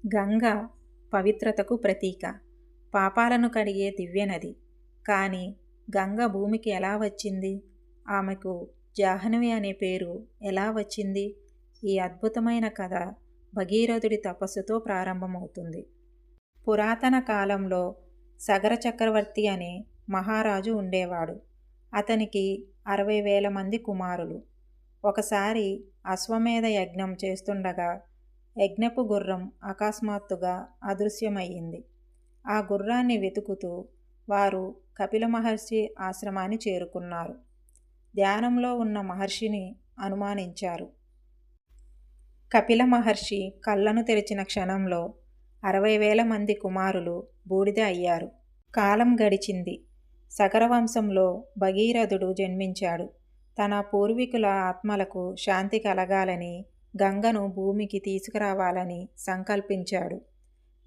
గంగ పవిత్రతకు ప్రతీక, పాపాలను కడిగే దివ్యనది. కానీ గంగ భూమికి ఎలా వచ్చింది? ఆమెకు జాహ్నవి అనే పేరు ఎలా వచ్చింది? ఈ అద్భుతమైన కథ భగీరథుడి తపస్సుతో ప్రారంభమవుతుంది. పురాతన కాలంలో సగర చక్రవర్తి అనే మహారాజు ఉండేవాడు. అతనికి 60,000 మంది కుమారులు. ఒకసారి అశ్వమేధ యజ్ఞం చేస్తుండగా యజ్ఞపు గుర్రం అకస్మాత్తుగా అదృశ్యమయ్యింది. ఆ గుర్రాన్ని వెతుకుతూ వారు కపిల మహర్షి ఆశ్రమాన్ని చేరుకున్నారు. ధ్యానంలో ఉన్న మహర్షిని అనుమానించారు. కపిల మహర్షి కళ్ళను తెరిచిన క్షణంలో 60,000 మంది కుమారులు బూడిద అయ్యారు. కాలం గడిచింది. సగర వంశంలో భగీరథుడు జన్మించాడు. తన పూర్వీకుల ఆత్మలకు శాంతి కలగాలని, గంగను భూమికి తీసుకురావాలని సంకల్పించాడు.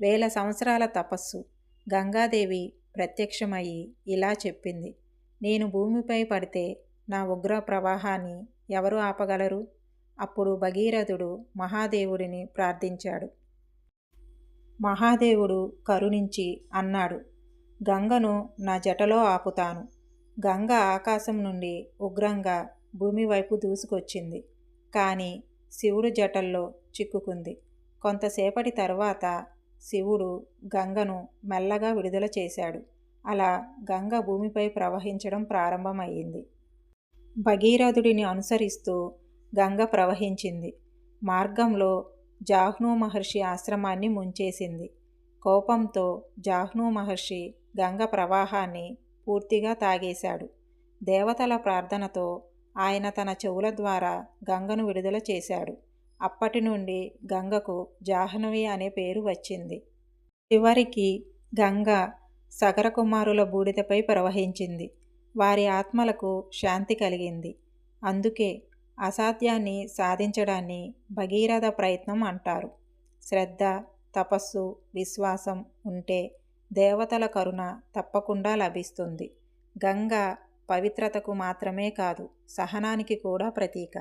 1000 సంవత్సరాల తపస్సు. గంగాదేవి ప్రత్యక్షమయ్యి ఇలా చెప్పింది: నేను భూమిపై పడితే నా ఉగ్ర ప్రవాహాన్ని ఎవరు ఆపగలరు? అప్పుడు భగీరథుడు మహాదేవుడిని ప్రార్థించాడు. మహాదేవుడు కరుణించి అన్నాడు, గంగను నా జటలో ఆపుతాను. గంగ ఆకాశం నుండి ఉగ్రంగా భూమి వైపు దూసుకొచ్చింది. కానీ శివుడు జటల్లో చిక్కుకుంది. కొంతసేపటి తర్వాత శివుడు గంగను మెల్లగా విడుదల చేశాడు. అలా గంగ భూమిపై ప్రవహించడం ప్రారంభమయ్యింది. భగీరథుడిని అనుసరిస్తూ గంగ ప్రవహించింది. మార్గంలో జాహ్నూ మహర్షి ఆశ్రమాన్ని ముంచేసింది. కోపంతో జాహ్నూ మహర్షి గంగ ప్రవాహాన్ని పూర్తిగా తాగేశాడు. దేవతల ప్రార్థనతో ఆయన తన చెవుల ద్వారా గంగను విడుదల చేశాడు. అప్పటి నుండి గంగకు జాహ్నవి అనే పేరు వచ్చింది. చివరికి గంగ సగర కుమారుల బూడిదపై ప్రవహించింది. వారి ఆత్మలకు శాంతి కలిగింది. అందుకే అసాధ్యాన్ని సాధించడాన్ని భగీరథ ప్రయత్నం అంటారు. శ్రద్ధ, తపస్సు, విశ్వాసం ఉంటే దేవతల కరుణ తప్పకుండా లభిస్తుంది. గంగ పవిత్రతకు మాత్రమే కాదు, సహనానికి కూడా ప్రతీక.